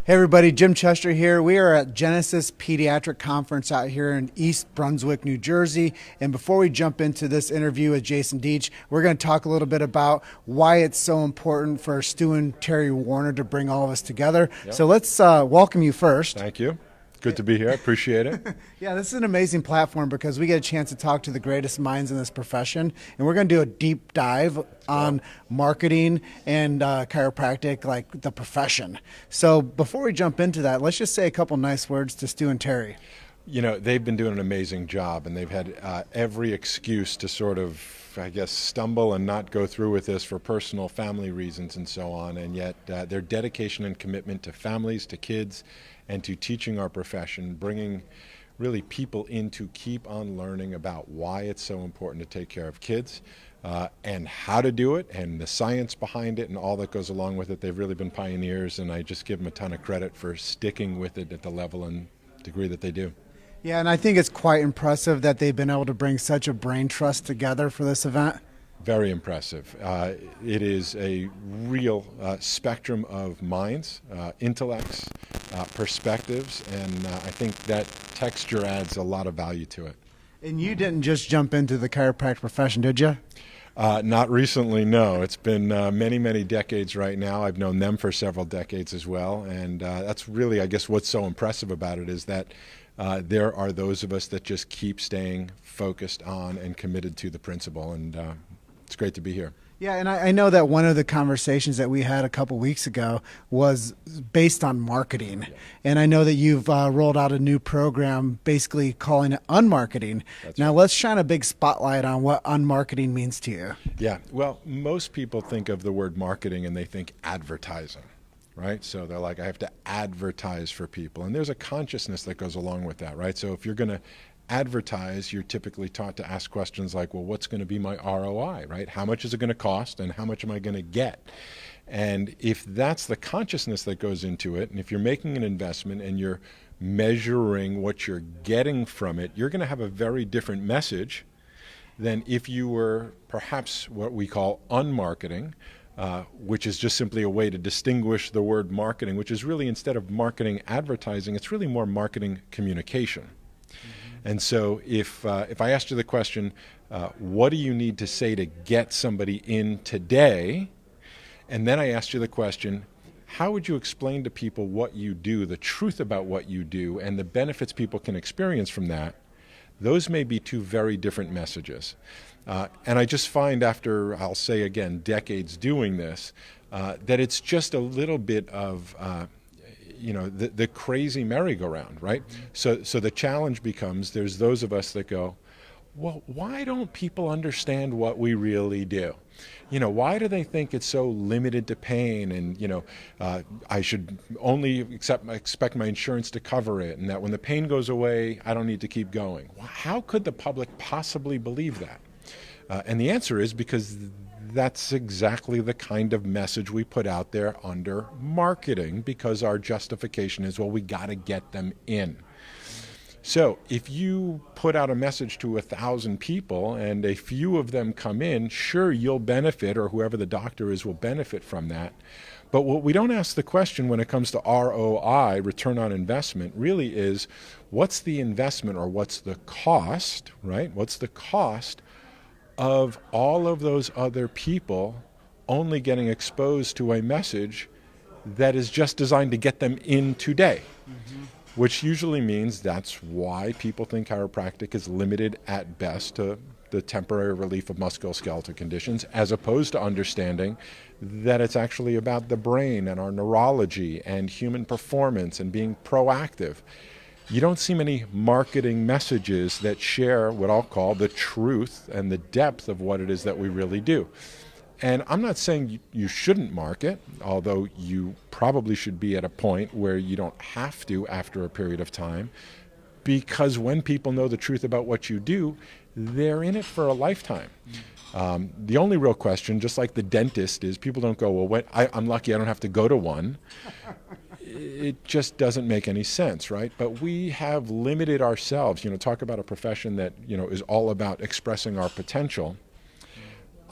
Hey everybody, Jim Chester here. We are at Genesis Pediatric Conference out here in East Brunswick, New Jersey. And before we jump into this interview with Jason Deitch, we're going to talk a little bit about why it's so important for Stu and Terry Warner to bring all of us together. Yep. So let's welcome you first. Thank you. Good to be here. Appreciate it. Yeah, this is an amazing platform because we get a chance to talk to the greatest minds in this profession. And we're going to do a deep dive on marketing and chiropractic, like the profession. So before we jump into that, let's just say a couple nice words to Stu and Terry. You know, they've been doing an amazing job, and they've had every excuse to sort of, I guess, stumble and not go through with this for personal family reasons and so on. And yet their dedication and commitment to families, to kids, and to teaching our profession, bringing really people in to keep on learning about why it's so important to take care of kids and how to do it and the science behind it and all that goes along with it. They've really been pioneers, and I just give them a ton of credit for sticking with it at the level and degree that they do. Yeah, and I think it's quite impressive that they've been able to bring such a brain trust together for this event. Very impressive. It is a real spectrum of minds, intellects, perspectives, and I think that texture adds a lot of value to it. And you didn't just jump into the chiropractic profession, did you? Not recently, no. It's been many, many decades right now. I've known them for several decades as well, and that's really, I guess, what's so impressive about it is that there are those of us that just keep staying focused on and committed to the principle, and it's great to be here. Yeah, and I know that one of the conversations that we had a couple weeks ago was based on marketing. Yeah. And I know that you've rolled out a new program basically calling it unmarketing. That's now, right. Let's shine a big spotlight on what unmarketing means to you. Yeah, well, most people think of the word marketing and they think advertising, right? So they're like, I have to advertise for people. And there's a consciousness that goes along with that, right? So if you're going to advertise, you're typically taught to ask questions like, well, what's going to be my ROI, right? How much is it going to cost and how much am I going to get? And if that's the consciousness that goes into it, and if you're making an investment and you're measuring what you're getting from it, you're going to have a very different message than if you were perhaps what we call unmarketing, which is just simply a way to distinguish the word marketing, which is really, instead of marketing advertising, it's really more marketing communication. And so if I asked you the question, what do you need to say to get somebody in today? And then I asked you the question, how would you explain to people what you do, the truth about what you do, and the benefits people can experience from that? Those may be two very different messages. And I just find after, I'll say again, decades doing this, that it's just a little bit of the crazy merry-go-round, right? So the challenge becomes, there's those of us that go, well, why don't people understand what we really do? Why do they think it's so limited to pain, and I should only expect my insurance to cover it, and that when the pain goes away, I don't need to keep going? How could the public possibly believe that? And the answer is because that's exactly the kind of message we put out there under marketing, because our justification is, well, we got to get them in. So if you put out a message to 1,000 people and a few of them come in, sure, you'll benefit, or whoever the doctor is will benefit from that. But what we don't ask the question when it comes to ROI, return on investment, really is, what's the investment, or what's the cost, right? What's the cost of all of those other people only getting exposed to a message that is just designed to get them in today? Mm-hmm. Which usually means that's why people think chiropractic is limited at best to the temporary relief of musculoskeletal conditions, as opposed to understanding that it's actually about the brain and our neurology and human performance and being proactive. You don't see many marketing messages that share what I'll call the truth and the depth of what it is that we really do. And I'm not saying you shouldn't market, although you probably should be at a point where you don't have to after a period of time, because when people know the truth about what you do, they're in it for a lifetime. The only real question, just like the dentist, is people don't go, well, I'm lucky I don't have to go to one. It just doesn't make any sense, right? But we have limited ourselves. Talk about a profession that, is all about expressing our potential.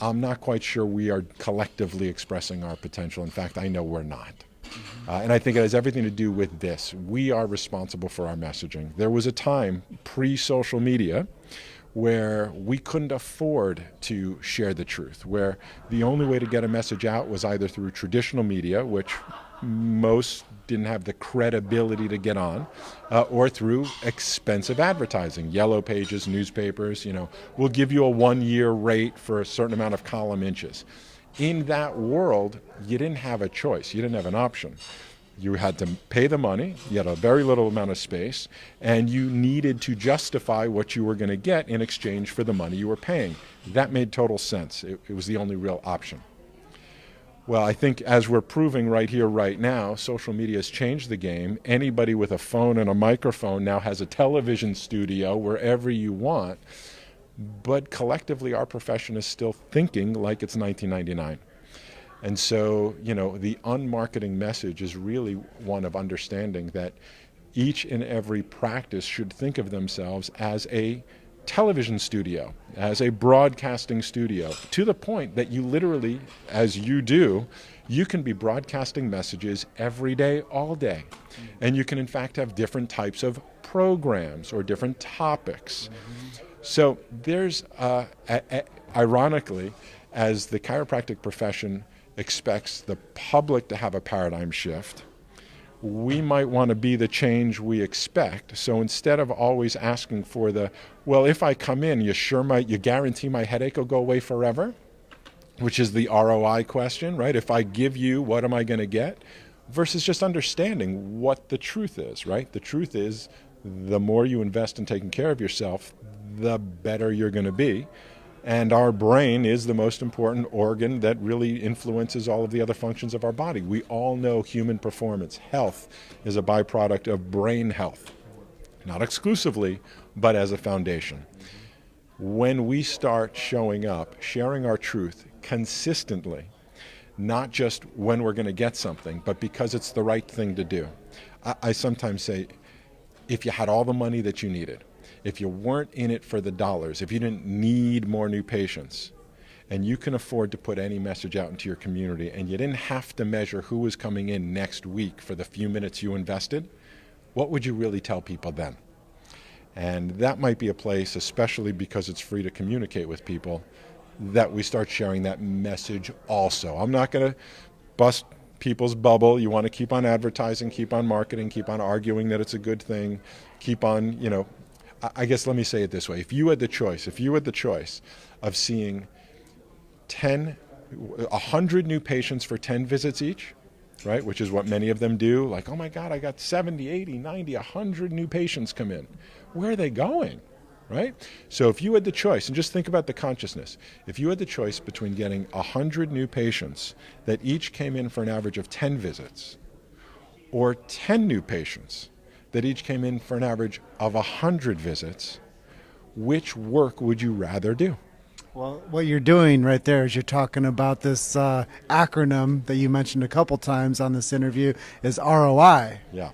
I'm not quite sure we are collectively expressing our potential. In fact, I know we're not. Mm-hmm. And I think it has everything to do with this. We are responsible for our messaging. There was a time pre-social media where we couldn't afford to share the truth, where the only way to get a message out was either through traditional media, which most didn't have the credibility to get on, or through expensive advertising, yellow pages, newspapers. We'll give you a 1-year rate for a certain amount of column inches. In that world, you didn't have a choice. You didn't have an option. You had to pay the money, you had a very little amount of space, and you needed to justify what you were going to get in exchange for the money you were paying. That made total sense. It was the only real option. Well, I think as we're proving right here, right now, social media has changed the game. Anybody with a phone and a microphone now has a television studio wherever you want, but collectively our profession is still thinking like it's 1999. And so, the unmarketing message is really one of understanding that each and every practice should think of themselves as a television studio, as a broadcasting studio, to the point that you literally, as you do, you can be broadcasting messages every day, all day. And you can, in fact, have different types of programs or different topics. So there's, ironically, as the chiropractic profession expects the public to have a paradigm shift, we might want to be the change we expect. So instead of always asking for well, if I come in, you guarantee my headache will go away forever, which is the ROI question, right? If I give you, what am I going to get? Versus just understanding what the truth is, right? The truth is, the more you invest in taking care of yourself, the better you're going to be. And our brain is the most important organ that really influences all of the other functions of our body. We all know human performance, health, is a byproduct of brain health. Not exclusively, but as a foundation. When we start showing up, sharing our truth consistently, not just when we're going to get something, but because it's the right thing to do. I sometimes say, if you had all the money that you needed, if you weren't in it for the dollars, if you didn't need more new patients, and you can afford to put any message out into your community, and you didn't have to measure who was coming in next week for the few minutes you invested, what would you really tell people then? And that might be a place, especially because it's free to communicate with people, that we start sharing that message also. I'm not going to bust people's bubble. You want to keep on advertising, keep on marketing, keep on arguing that it's a good thing, keep on, I guess let me say it this way. If you had the choice of seeing 100 new patients for 10 visits each, right, which is what many of them do, like, oh my God, I got 70, 80, 90, 100 new patients come in. Where are they going, right? So if you had the choice, and just think about the consciousness, if you had the choice between getting 100 new patients that each came in for an average of 10 visits, or 10 new patients that each came in for an average of 100 visits, which work would you rather do? Well, what you're doing right there is you're talking about this acronym that you mentioned a couple times on this interview is ROI. Yeah.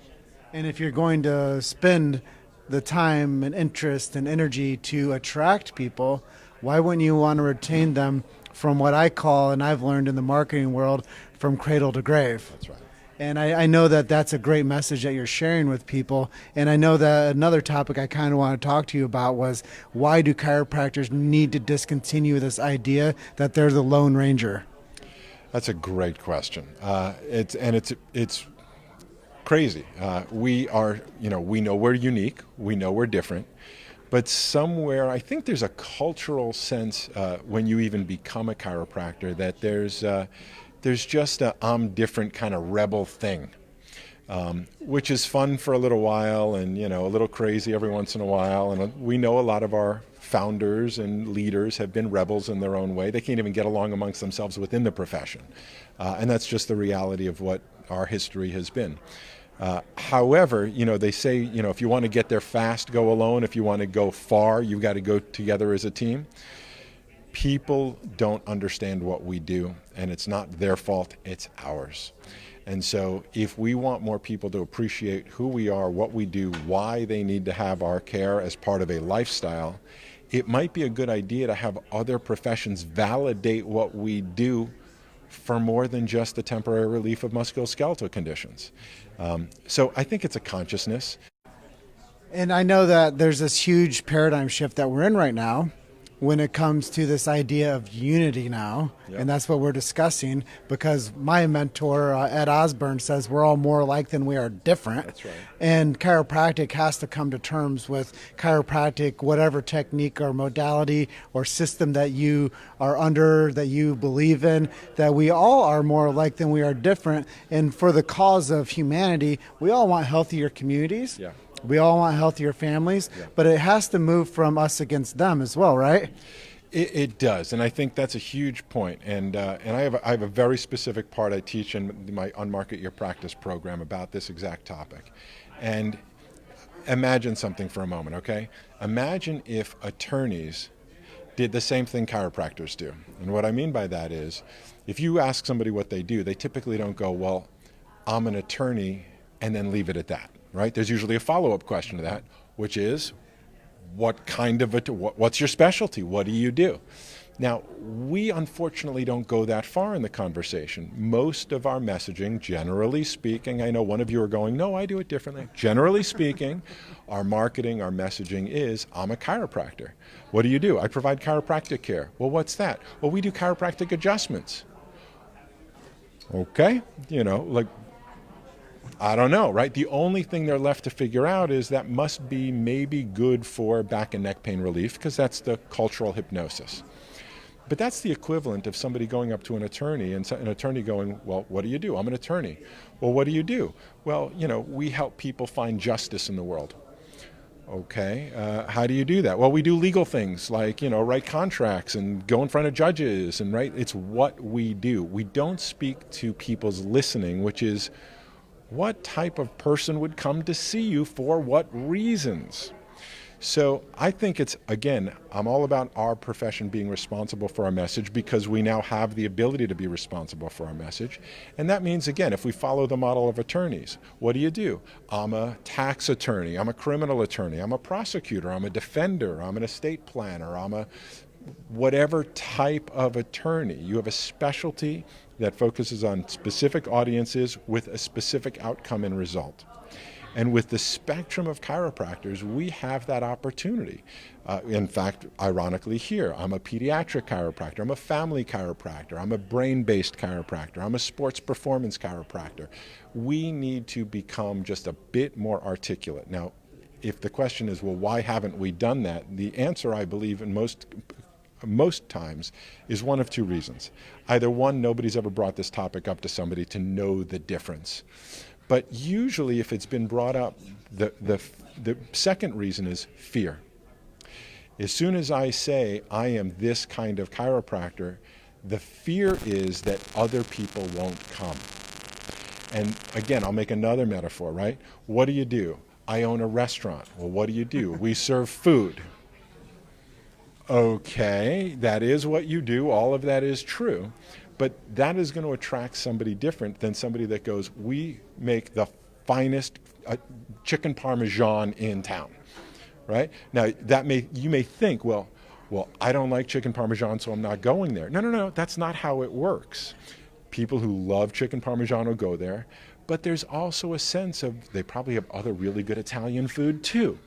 And if you're going to spend the time and interest and energy to attract people, why wouldn't you want to retain them from what I call, and I've learned in the marketing world, from cradle to grave? That's right. And I know that that's a great message that you're sharing with people. And I know that another topic I kind of want to talk to you about was, why do chiropractors need to discontinue this idea that they're the Lone Ranger? That's a great question. It's crazy. We know we're unique. We know we're different. But somewhere, I think there's a cultural sense when you even become a chiropractor that there's just a I'm different kind of rebel thing, which is fun for a little while and, a little crazy every once in a while. And we know a lot of our founders and leaders have been rebels in their own way. They can't even get along amongst themselves within the profession. And that's just the reality of what our history has been. However, they say, if you want to get there fast, go alone. If you want to go far, you've got to go together as a team. People don't understand what we do, and it's not their fault, it's ours. And so if we want more people to appreciate who we are, what we do, why they need to have our care as part of a lifestyle, it might be a good idea to have other professions validate what we do for more than just the temporary relief of musculoskeletal conditions. So I think it's a consciousness. And I know that there's this huge paradigm shift that we're in right now when it comes to this idea of unity now. Yep. And that's what we're discussing, because my mentor, Ed Osborne, says we're all more alike than we are different. That's right. And chiropractic has to come to terms with chiropractic, whatever technique or modality or system that you are under, that you believe in, that we all are more alike than we are different. And for the cause of humanity, we all want healthier communities. Yeah. We all want healthier families, but it has to move from us against them as well, right? It does, and I think that's a huge point. And I have a very specific part I teach in my Unmarket Your Practice program about this exact topic. And imagine something for a moment, okay? Imagine if attorneys did the same thing chiropractors do. And what I mean by that is, if you ask somebody what they do, they typically don't go, well, I'm an attorney, and then leave it at that. Right? There's usually a follow-up question to that, which is, what's your specialty? What do you do? Now, we unfortunately don't go that far in the conversation. Most of our messaging, generally speaking, I know one of you are going, no, I do it differently. Generally speaking, our marketing, our messaging is, I'm a chiropractor. What do you do? I provide chiropractic care. Well, what's that? Well, we do chiropractic adjustments. Okay, I don't know, right? The only thing they're left to figure out is that must be maybe good for back and neck pain relief, because that's the cultural hypnosis. But that's the equivalent of somebody going up to an attorney and an attorney going, well, what do you do? I'm an attorney. Well, what do you do? Well, we help people find justice in the world. Okay, how do you do that? Well, we do legal things like, write contracts and go in front of judges, and right, it's what we do. We don't speak to people's listening, which is, what type of person would come to see you for what reasons? So I think I'm all about our profession being responsible for our message, because we now have the ability to be responsible for our message. And that means, again, if we follow the model of attorneys, what do? I'm a tax attorney, I'm a criminal attorney, I'm a prosecutor, I'm a defender, I'm an estate planner, I'm a whatever type of attorney. You have a specialty that focuses on specific audiences with a specific outcome and result. And with the spectrum of chiropractors, we have that opportunity. In fact, ironically here, I'm a pediatric chiropractor, I'm a family chiropractor, I'm a brain-based chiropractor, I'm a sports performance chiropractor. We need to become just a bit more articulate. Now, if the question is, well, why haven't we done that? The answer, I believe, in most times is one of two reasons. Either one, nobody's ever brought this topic up to somebody to know the difference. But usually if it's been brought up, the second reason is fear. As soon as I say I am this kind of chiropractor, the fear is that other people won't come. And again, I'll make another metaphor, right? What do? I own a restaurant. Well, what do? We serve food. Okay, that is what you do. All of that is true. But that is going to attract somebody different than somebody that goes, we make the finest chicken parmesan in town, right? Now, you may think, well, I don't like chicken parmesan, so I'm not going there. No, that's not how it works. People who love chicken parmesan will go there, but there's also a sense of they probably have other really good Italian food too.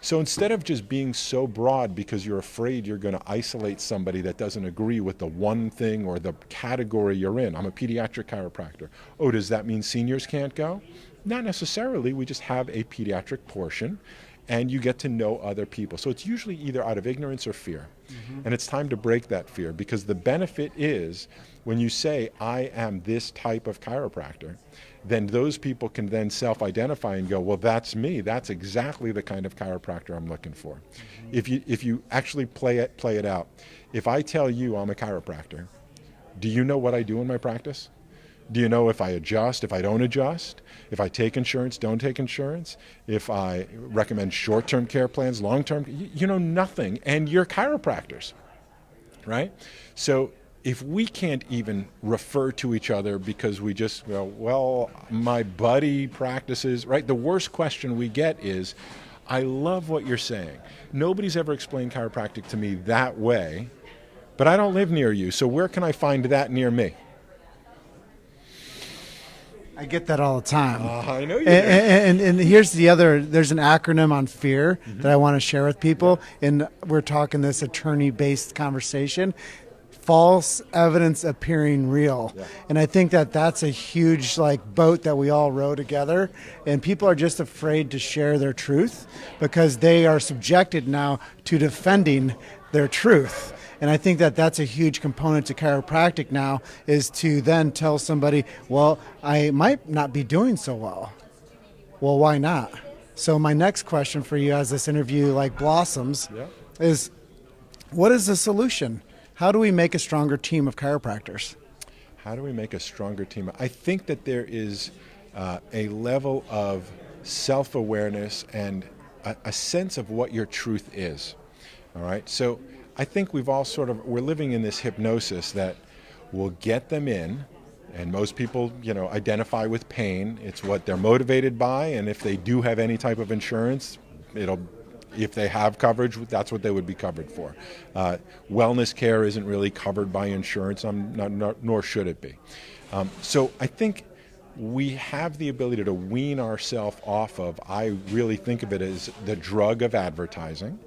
So instead of just being so broad because you're afraid you're going to isolate somebody that doesn't agree with the one thing or the category you're in. I'm a pediatric chiropractor. Oh, does that mean seniors can't go? Not necessarily. We just have a pediatric portion, and you get to know other people. So it's usually either out of ignorance or fear. Mm-hmm. And it's time to break that fear, because the benefit is when you say, I am this type of chiropractor, then those people can then self-identify and go, well, that's me. That's exactly the kind of chiropractor I'm looking for. Mm-hmm. If you actually play it out, if I tell you I'm a chiropractor, do you know what I do in my practice? Do you know if I adjust, if I don't adjust, if I take insurance, don't take insurance, if I recommend short-term care plans, long-term? You know nothing, and you're chiropractors, right? So if we can't even refer to each other because we just go, well, my buddy practices, right? The worst question we get is, I love what you're saying. Nobody's ever explained chiropractic to me that way, but I don't live near you, so where can I find that near me? I get that all the time. I know you do. And here's the other, there's an acronym on fear that I want to share with people. And we're talking this attorney-based conversation. False evidence appearing real. Yeah. And I think that that's a huge boat that we all row together, and people are just afraid to share their truth because they are subjected now to defending their truth. And I think that that's a huge component to chiropractic now, is to then tell somebody, well, I might not be doing so well. Well, why not? So my next question for you as this interview blossoms is, what is the solution? How do we make a stronger team of chiropractors? How do we make a stronger team? I think that there is a level of self-awareness and a sense of what your truth is. All right. So I think we've all we're living in this hypnosis that will get them in, and most people, identify with pain. It's what they're motivated by, and if they do have any type of insurance, if they have coverage, that's what they would be covered for. Wellness care isn't really covered by insurance, nor should it be. So I think we have the ability to wean ourselves off of, I really think of it as the drug of advertising.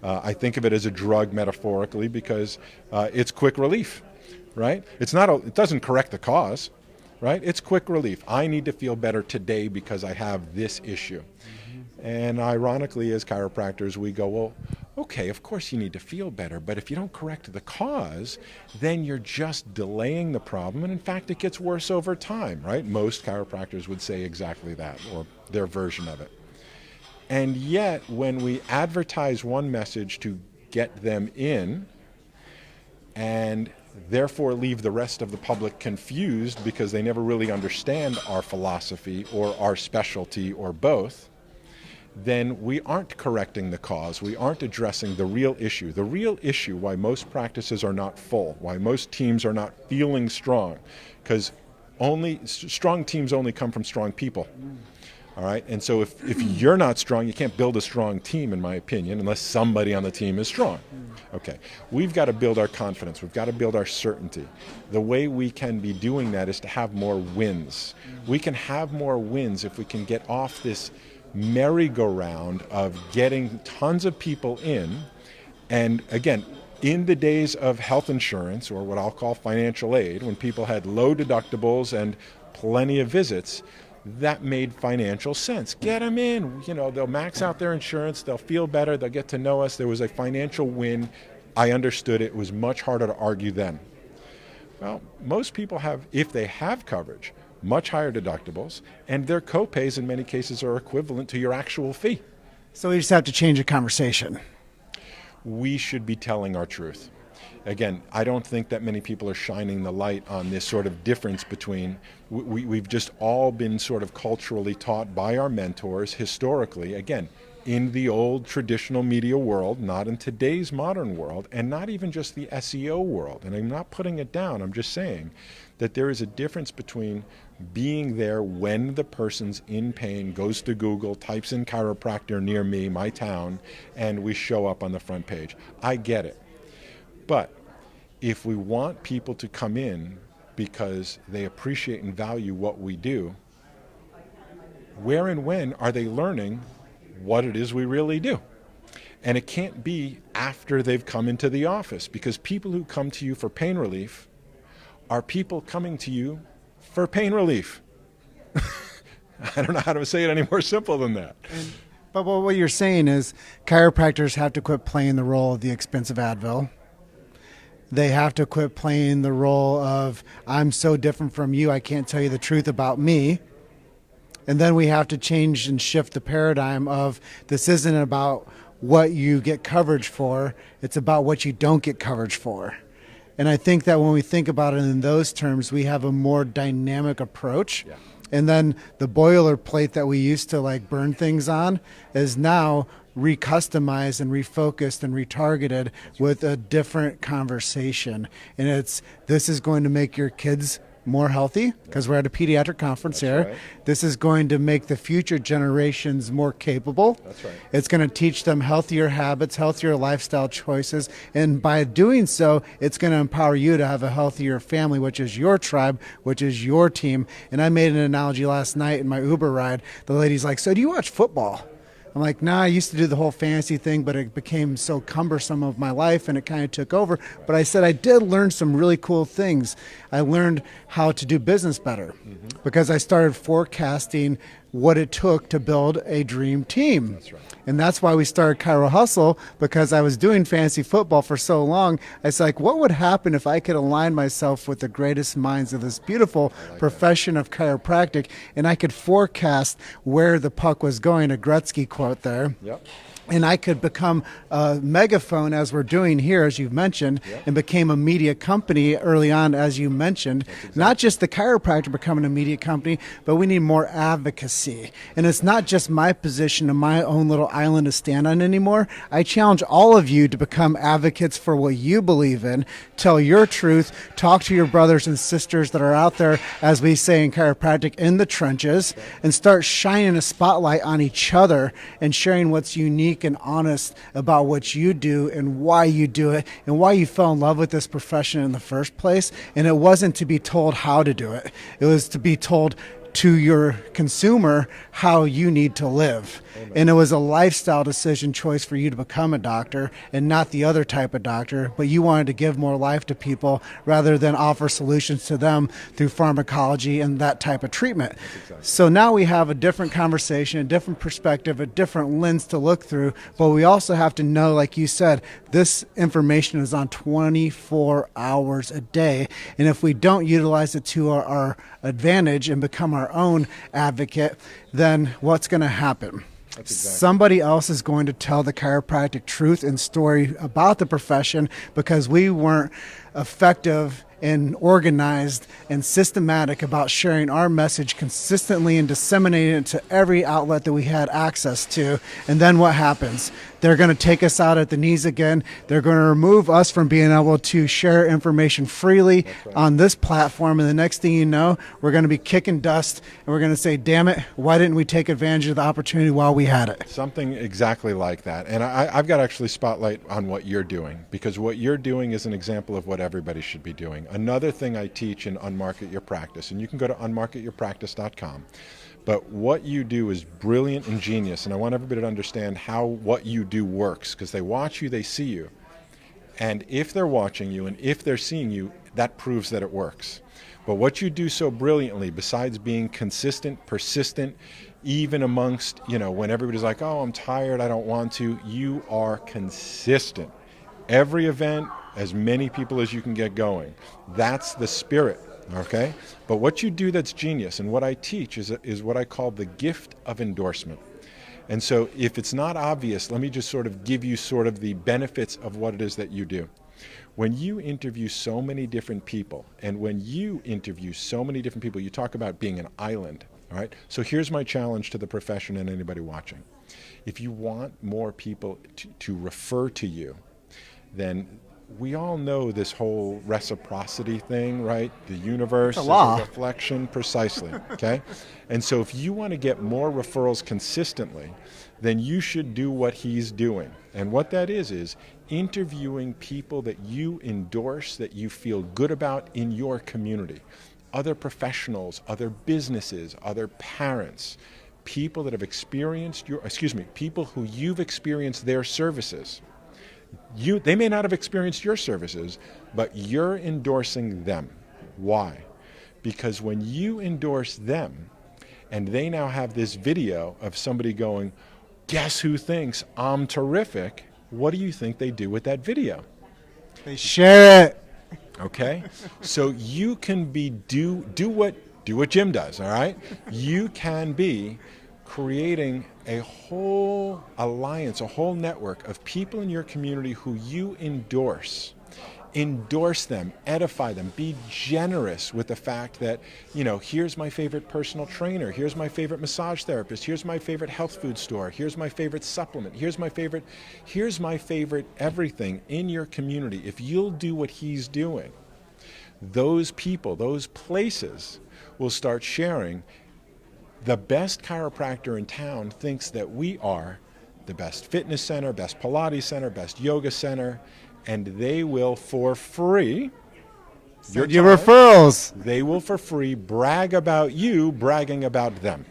I think of it as a drug metaphorically because it's quick relief, right? It doesn't correct the cause, right? It's quick relief. I need to feel better today because I have this issue. And ironically, as chiropractors, we go, well, okay, of course you need to feel better, but if you don't correct the cause, then you're just delaying the problem, and in fact, it gets worse over time, right? Most chiropractors would say exactly that, or their version of it. And yet, when we advertise one message to get them in, and therefore leave the rest of the public confused because they never really understand our philosophy or our specialty or both, then we aren't correcting the cause. We aren't addressing the real issue. The real issue why most practices are not full, why most teams are not feeling strong, because strong teams only come from strong people. All right? And so if you're not strong, you can't build a strong team, in my opinion, unless somebody on the team is strong. Okay. We've got to build our confidence. We've got to build our certainty. The way we can be doing that is to have more wins. We can have more wins if we can get off this merry-go-round of getting tons of people in. And again, in the days of health insurance, or what I'll call financial aid, when people had low deductibles and plenty of visits, that made financial sense. Get them in. They'll max out their insurance. They'll feel better. They'll get to know us. There was a financial win. I understood it. It was much harder to argue then. Well, most people have, if they have coverage, much higher deductibles, and their copays in many cases are equivalent to your actual fee. So we just have to change the conversation. We should be telling our truth. Again, I don't think that many people are shining the light on this sort of difference between, we've just all been sort of culturally taught by our mentors historically, again, in the old traditional media world, not in today's modern world, and not even just the SEO world. And I'm not putting it down, I'm just saying that there is a difference between being there when the person's in pain, goes to Google, types in chiropractor near me, my town, and we show up on the front page. I get it. But if we want people to come in because they appreciate and value what we do, where and when are they learning what it is we really do? And it can't be after they've come into the office, because people who come to you for pain relief are people coming to you for pain relief. I don't know how to say it any more simple than that. But what you're saying is chiropractors have to quit playing the role of the expensive Advil. They have to quit playing the role of, I'm so different from you, I can't tell you the truth about me. And then we have to change and shift the paradigm of, this isn't about what you get coverage for, it's about what you don't get coverage for. And I think that when we think about it in those terms, we have a more dynamic approach. Yeah. And then the boilerplate that we used to burn things on is now recustomized and refocused and retargeted with a different conversation. And this is going to make your kids more healthy because we're at a pediatric conference here. right. This is going to make the future generations more capable. That's right. It's going to teach them healthier habits, healthier lifestyle choices. And by doing so, it's going to empower you to have a healthier family, which is your tribe, which is your team. And I made an analogy last night in my Uber ride. The lady's like, so do you watch football? I'm like, nah, I used to do the whole fantasy thing, but it became so cumbersome of my life and it kind of took over. But I said I did learn some really cool things. I learned how to do business better because I started forecasting what it took to build a dream team. That's right. And that's why we started Chiro Hustle, because I was doing fantasy football for so long. I was like, what would happen if I could align myself with the greatest minds of this beautiful profession of chiropractic, and I could forecast where the puck was going, a Gretzky quote there. Yep. And I could become a megaphone, as we're doing here, as you've mentioned, and became a media company early on, as you mentioned. Not just the chiropractor becoming a media company, but we need more advocacy. And it's not just my position and my own little island to stand on anymore. I challenge all of you to become advocates for what you believe in. Tell your truth. Talk to your brothers and sisters that are out there, as we say in chiropractic, in the trenches, and start shining a spotlight on each other and sharing what's unique and honest about what you do and why you do it and why you fell in love with this profession in the first place. And it wasn't to be told how to do it. It was to be told to your consumer how you need to live. Amen. And it was a lifestyle decision choice for you to become a doctor and not the other type of doctor, but you wanted to give more life to people rather than offer solutions to them through pharmacology and that type of treatment. Exactly. So now we have a different conversation, a different perspective, a different lens to look through, but we also have to know, like you said, this information is on 24 hours a day, and if we don't utilize it to our advantage and become our own advocate, then what's going to happen? Exactly. Somebody else is going to tell the chiropractic truth and story about the profession because we weren't effective and organized and systematic about sharing our message consistently and disseminating it to every outlet that we had access to. And then what happens? They're going to take us out at the knees again. They're going to remove us from being able to share information freely on this platform. And the next thing you know, we're going to be kicking dust and we're going to say, damn it, why didn't we take advantage of the opportunity while we had it? Something exactly like that. And I've got actually spotlight on what you're doing, because what you're doing is an example of what everybody should be doing. Another thing I teach in Unmarket Your Practice, and you can go to unmarketyourpractice.com. But what you do is brilliant and genius, and I want everybody to understand how what you do works, because they watch you, they see you. And if they're watching you and if they're seeing you, that proves that it works. But what you do so brilliantly, besides being consistent, persistent, even amongst, when everybody's like, oh, I'm tired, I don't want to, you are consistent. Every event, as many people as you can get going. That's the spirit. Okay? But what you do that's genius, and what I teach is what I call the gift of endorsement. And so if it's not obvious, let me just sort of give you sort of the benefits of what it is that you do. When you interview so many different people, and when you interview so many different people, you talk about being an island, all right? So here's my challenge to the profession and anybody watching. If you want more people to refer to you, then we all know this whole reciprocity thing, right? The universe is a reflection, precisely, okay? And so if you want to get more referrals consistently, then you should do what he's doing. And what that is interviewing people that you endorse, that you feel good about in your community. Other professionals, other businesses, other parents, people that have experienced people who you've experienced their services. They may not have experienced your services, but you're endorsing them. Why? Because when you endorse them, and they now have this video of somebody going, guess who thinks I'm terrific? What do you think they do with that video? They share it. Okay? So you can do what Jim does, all right? You can be creating a whole alliance, a whole network of people in your community who you endorse. Endorse them, edify them, be generous with the fact that, here's my favorite personal trainer, here's my favorite massage therapist, here's my favorite health food store, here's my favorite supplement, here's my favorite everything in your community. If you'll do what he's doing, those people, those places will start sharing. The best chiropractor in town thinks that we are the best fitness center, best Pilates center, best yoga center, and they will for free, Your referrals. they will for free brag about you bragging about them.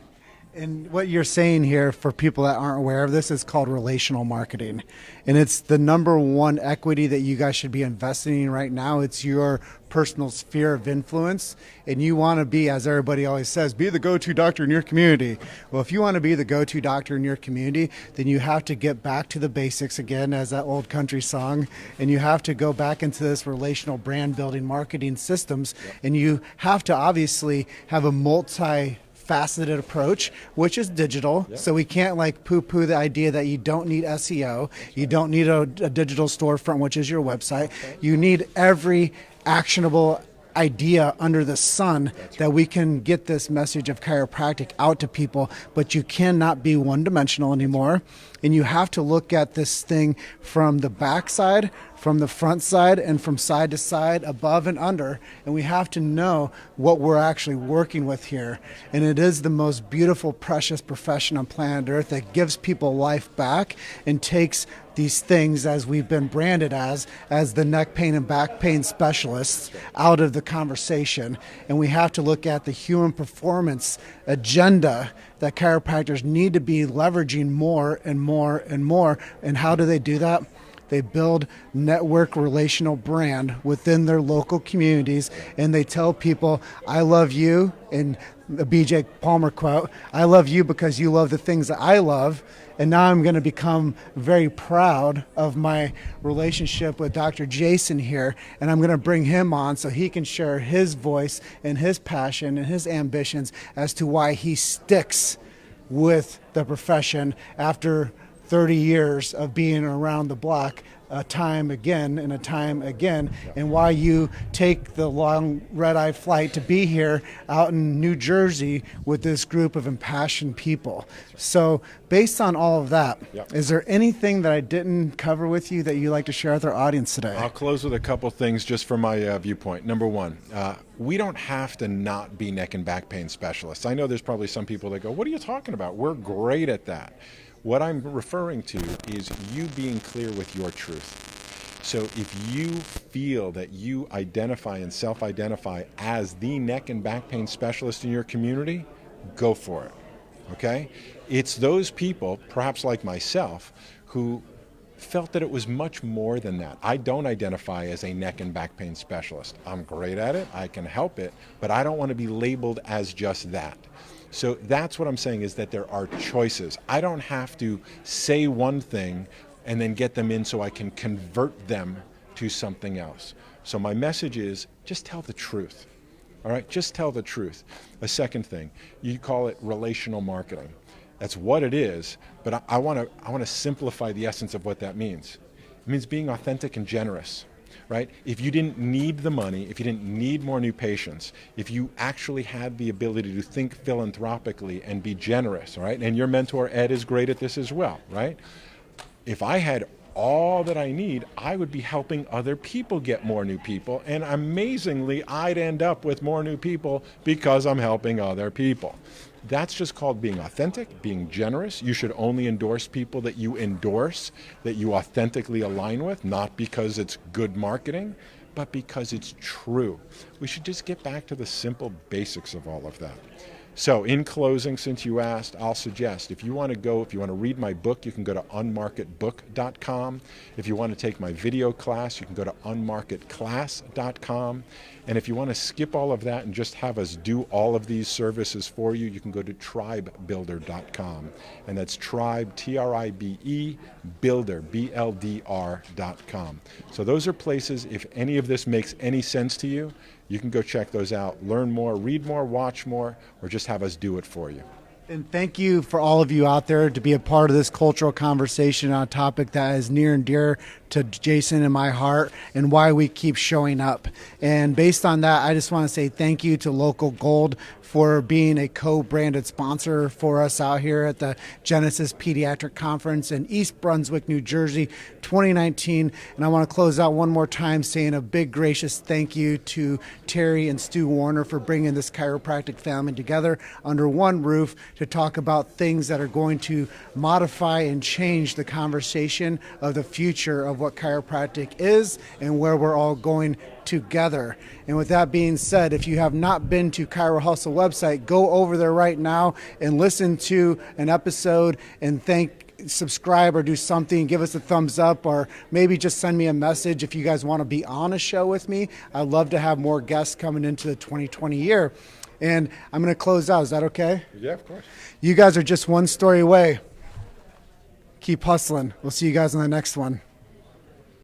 And what you're saying here, for people that aren't aware of this, is called relational marketing. And it's the number one equity that you guys should be investing in right now. It's your personal sphere of influence. And you want to be, as everybody always says, be the go-to doctor in your community. Well, if you want to be the go-to doctor in your community, then you have to get back to the basics again, as that old country song. And you have to go back into this relational brand building marketing systems. And you have to obviously have a multi-faceted approach, which is digital. Yep. So we can't like poo-poo the idea that you don't need SEO, you don't need a digital storefront, which is your website. You need every actionable idea under the sun that we can get this message of chiropractic out to people, but you cannot be one-dimensional anymore. And you have to look at this thing from the back side, from the front side, and from side to side, above and under. And we have to know what we're actually working with here. And it is the most beautiful, precious profession on planet Earth that gives people life back and takes these things, as we've been branded as the neck pain and back pain specialists, out of the conversation. And we have to look at the human performance agenda that chiropractors need to be leveraging more and more and more. And how do they do that? They build network relational brand within their local communities, and they tell people, I love you, and the BJ Palmer quote, I love you because you love the things that I love. And now I'm going to become very proud of my relationship with Dr. Jason here, and I'm going to bring him on so he can share his voice and his passion and his ambitions as to why he sticks with the profession after 30 years of being around the block, a time again and a time again, and why you take the long red-eye flight to be here out in New Jersey with this group of impassioned people. So based on all of that, is there anything that I didn't cover with you that you'd like to share with our audience today? I'll close with a couple things just from my viewpoint. Number one, we don't have to not be neck and back pain specialists. I know there's probably some people that go, what are you talking about? We're great at that. What I'm referring to is you being clear with your truth. So if you feel that you identify and self-identify as the neck and back pain specialist in your community, go for it, okay? It's those people, perhaps like myself, who felt that it was much more than that. I don't identify as a neck and back pain specialist. I'm great at it, I can help it, but I don't want to be labeled as just that. So that's what I'm saying, is that there are choices. I don't have to say one thing and then get them in so I can convert them to something else. So my message is just tell the truth. All right, just tell the truth. A second thing, you call it relational marketing. That's what it is, but I want to simplify the essence of what that means. It means being authentic and generous. Right? If you didn't need the money, if you didn't need more new patients, if you actually had the ability to think philanthropically and be generous, right? And your mentor, Ed, is great at this as well, right? If I had all that I need, I would be helping other people get more new people. And amazingly, I'd end up with more new people because I'm helping other people. That's just called being authentic, being generous. You should only endorse people that you endorse, that you authentically align with, not because it's good marketing, but because it's true. We should just get back to the simple basics of all of that. So in closing, since you asked, I'll suggest if you want to read my book, you can go to unmarketbook.com. If you want to take my video class, you can go to unmarketclass.com. And if you want to skip all of that and just have us do all of these services for you, you can go to tribebuilder.com. And that's tribe, T-R-I-B-E, builder, B-L-D-R.com. So those are places, if any of this makes any sense to you, you can go check those out, learn more, read more, watch more, or just have us do it for you. And thank you for all of you out there to be a part of this cultural conversation on a topic that is near and dear to Jason and my heart, and why we keep showing up. And based on that, I just want to say thank you to Local Gold for being a co-branded sponsor for us out here at the Genesis Pediatric Conference in East Brunswick, New Jersey, 2019. And I want to close out one more time saying a big gracious thank you to Terry and Stu Warner for bringing this chiropractic family together under one roof to talk about things that are going to modify and change the conversation of the future of what chiropractic is and where we're all going together. And with that being said, if you have not been to Chiro Hustle website, go over there right now and listen to an episode and subscribe or do something, give us a thumbs up, or maybe just send me a message if you guys want to be on a show with me. I'd love to have more guests coming into the 2020 year. And I'm going to close out. Is that okay? Yeah, of course. You guys are just one story away. Keep hustling. We'll see you guys on the next one.